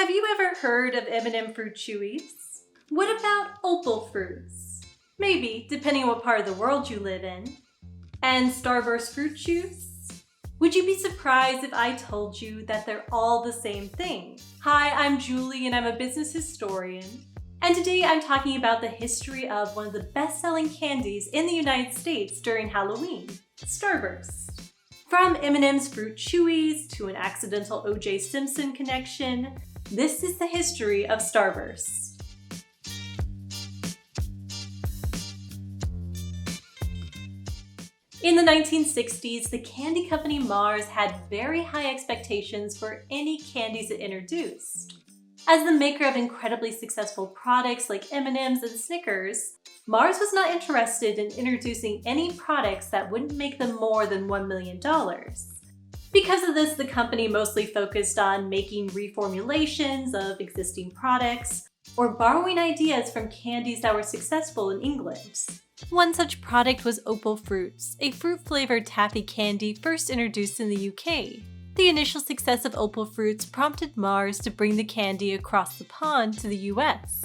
Have you ever heard of M&M Fruit Chewies? What about opal fruits? Maybe, depending on what part of the world you live in. And Starburst Fruit Chews? Would you be surprised if I told you that they're all the same thing? Hi, I'm Julie and I'm a business historian. And today I'm talking about the history of one of the best-selling candies in the United States during Halloween, Starburst. From M&M's Fruit Chewies to an accidental O.J. Simpson connection, this is the history of Starburst. In the 1960s, the candy company Mars had very high expectations for any candies it introduced. As the maker of incredibly successful products like M&M's and Snickers, Mars was not interested in introducing any products that wouldn't make them more than $1 million. Because of this, the company mostly focused on making reformulations of existing products or borrowing ideas from candies that were successful in England. One such product was Opal Fruits, a fruit-flavored taffy candy first introduced in the UK. The initial success of Opal Fruits prompted Mars to bring the candy across the pond to the US.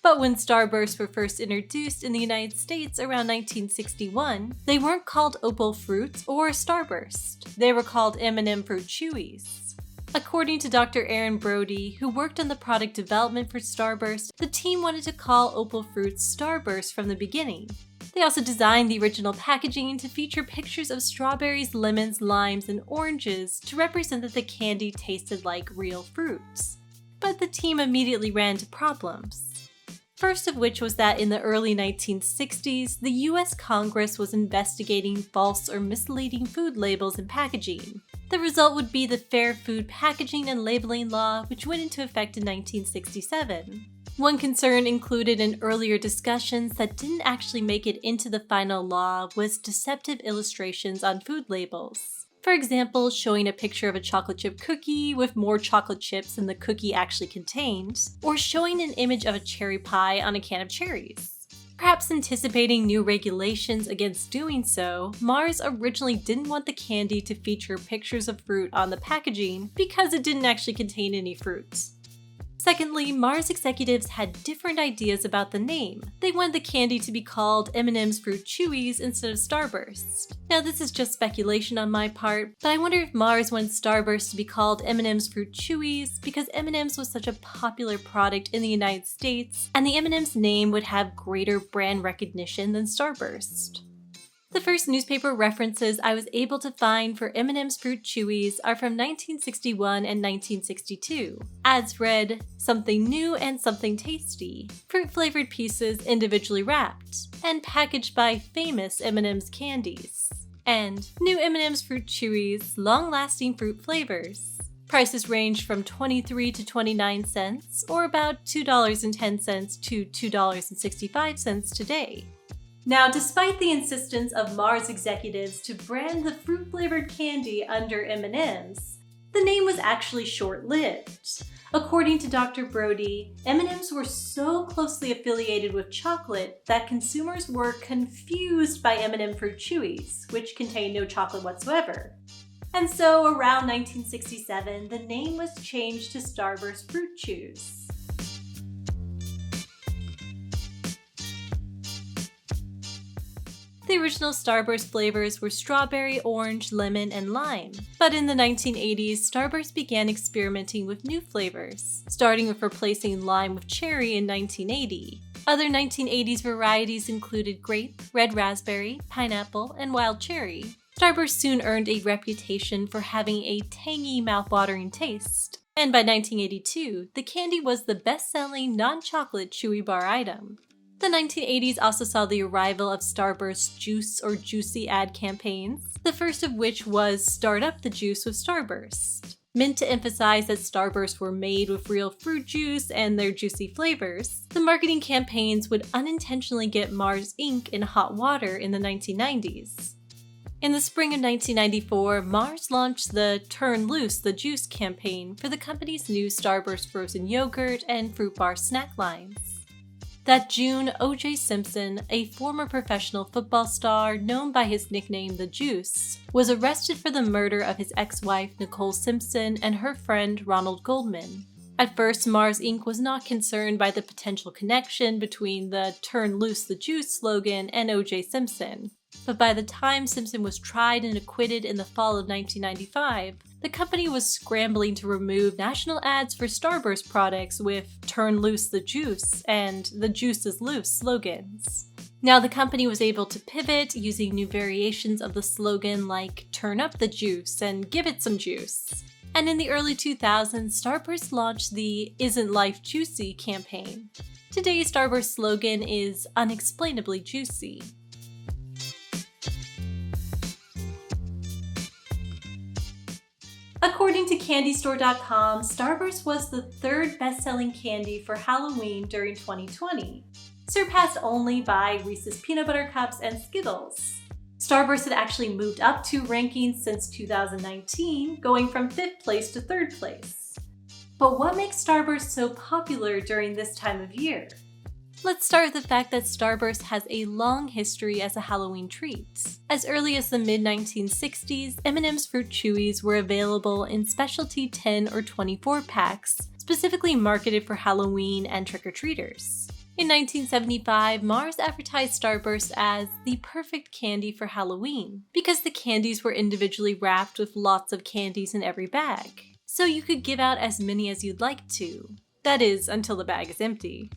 But when Starbursts were first introduced in the United States around 1961, they weren't called Opal Fruits or Starburst. They were called M&M Fruit Chewies. According to Dr. Aaron Brody, who worked on the product development for Starburst, the team wanted to call Opal Fruits Starburst from the beginning. They also designed the original packaging to feature pictures of strawberries, lemons, limes, and oranges to represent that the candy tasted like real fruits. But the team immediately ran into problems. First of which was that in the early 1960s, the US Congress was investigating false or misleading food labels and packaging. The result would be the Fair Food Packaging and Labeling Law, which went into effect in 1967. One concern included in earlier discussions that didn't actually make it into the final law was deceptive illustrations on food labels. For example, showing a picture of a chocolate chip cookie with more chocolate chips than the cookie actually contained, or showing an image of a cherry pie on a can of cherries. Perhaps anticipating new regulations against doing so, Mars originally didn't want the candy to feature pictures of fruit on the packaging because it didn't actually contain any fruits. Secondly, Mars executives had different ideas about the name. They wanted the candy to be called M&M's Fruit Chewies instead of Starburst. Now this is just speculation on my part, but I wonder if Mars wanted Starburst to be called M&M's Fruit Chewies because M&M's was such a popular product in the United States, and the M&M's name would have greater brand recognition than Starburst. The first newspaper references I was able to find for M&M's Fruit Chewies are from 1961 and 1962. Ads read, "Something new and something tasty, fruit-flavored pieces individually wrapped, and packaged by famous M&M's candies," and "New M&M's Fruit Chewies, long-lasting fruit flavors." Prices ranged from 23 to 29 cents, or about $2.10 to $2.65 today. Now, despite the insistence of Mars executives to brand the fruit-flavored candy under M&M's, the name was actually short-lived. According to Dr. Brody, M&M's were so closely affiliated with chocolate that consumers were confused by M&M Fruit Chewies, which contained no chocolate whatsoever. And so, around 1967, the name was changed to Starburst Fruit Chews. The original Starburst flavors were strawberry, orange, lemon, and lime. But in the 1980s, Starburst began experimenting with new flavors, starting with replacing lime with cherry in 1980. Other 1980s varieties included grape, red raspberry, pineapple, and wild cherry. Starburst soon earned a reputation for having a tangy, mouth-watering taste. And by 1982, the candy was the best-selling non-chocolate chewy bar item. The 1980s also saw the arrival of Starburst Juice or Juicy ad campaigns, the first of which was "Start Up the Juice with Starburst." Meant to emphasize that Starbursts were made with real fruit juice and their juicy flavors, the marketing campaigns would unintentionally get Mars Inc. in hot water in the 1990s. In the spring of 1994, Mars launched the Turn Loose the Juice campaign for the company's new Starburst frozen yogurt and fruit bar snack lines. That June, O.J. Simpson, a former professional football star known by his nickname The Juice, was arrested for the murder of his ex-wife Nicole Simpson and her friend Ronald Goldman. At first, Mars Inc. was not concerned by the potential connection between the "Turn Loose the Juice" slogan and O.J. Simpson. But by the time Simpson was tried and acquitted in the fall of 1995, the company was scrambling to remove national ads for Starburst products with "Turn Loose the Juice" and "The Juice is Loose" slogans. Now the company was able to pivot using new variations of the slogan like "Turn up the juice" and "Give it some juice." And in the early 2000s, Starburst launched the "Isn't Life Juicy" campaign. Today's Starburst slogan is "Unexplainably Juicy." According to CandyStore.com, Starburst was the third best-selling candy for Halloween during 2020, surpassed only by Reese's Peanut Butter Cups and Skittles. Starburst had actually moved up 2 rankings since 2019, going from 5th place to 3rd place. But what makes Starburst so popular during this time of year? Let's start with the fact that Starburst has a long history as a Halloween treat. As early as the mid-1960s, M&M's Fruit Chewies were available in specialty 10 or 24 packs, specifically marketed for Halloween and trick-or-treaters. In 1975, Mars advertised Starburst as the perfect candy for Halloween because the candies were individually wrapped with lots of candies in every bag. So you could give out as many as you'd like to. That is, until the bag is empty.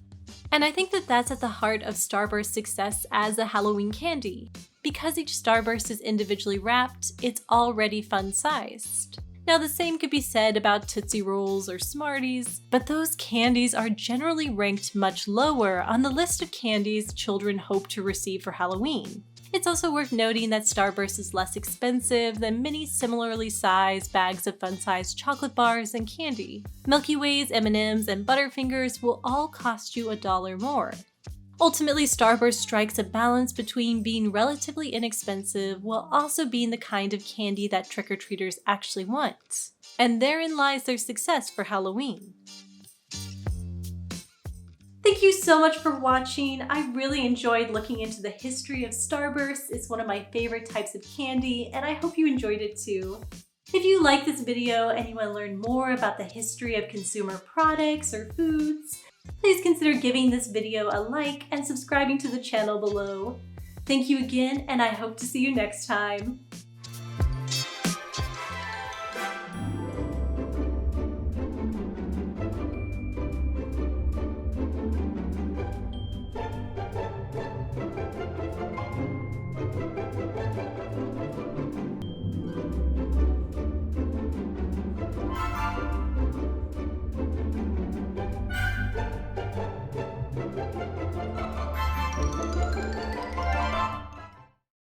And I think that that's at the heart of Starburst's success as a Halloween candy. Because each Starburst is individually wrapped, it's already fun-sized. Now the same could be said about Tootsie Rolls or Smarties, but those candies are generally ranked much lower on the list of candies children hope to receive for Halloween. It's also worth noting that Starburst is less expensive than many similarly sized bags of fun-sized chocolate bars and candy. Milky Ways, M&Ms, and Butterfingers will all cost you $1 more. Ultimately, Starburst strikes a balance between being relatively inexpensive while also being the kind of candy that trick-or-treaters actually want. And therein lies their success for Halloween. Thank you so much for watching. I really enjoyed looking into the history of Starburst. It's one of my favorite types of candy, and I hope you enjoyed it too. If you like this video and you want to learn more about the history of consumer products or foods, please consider giving this video a like and subscribing to the channel below. Thank you again, and I hope to see you next time.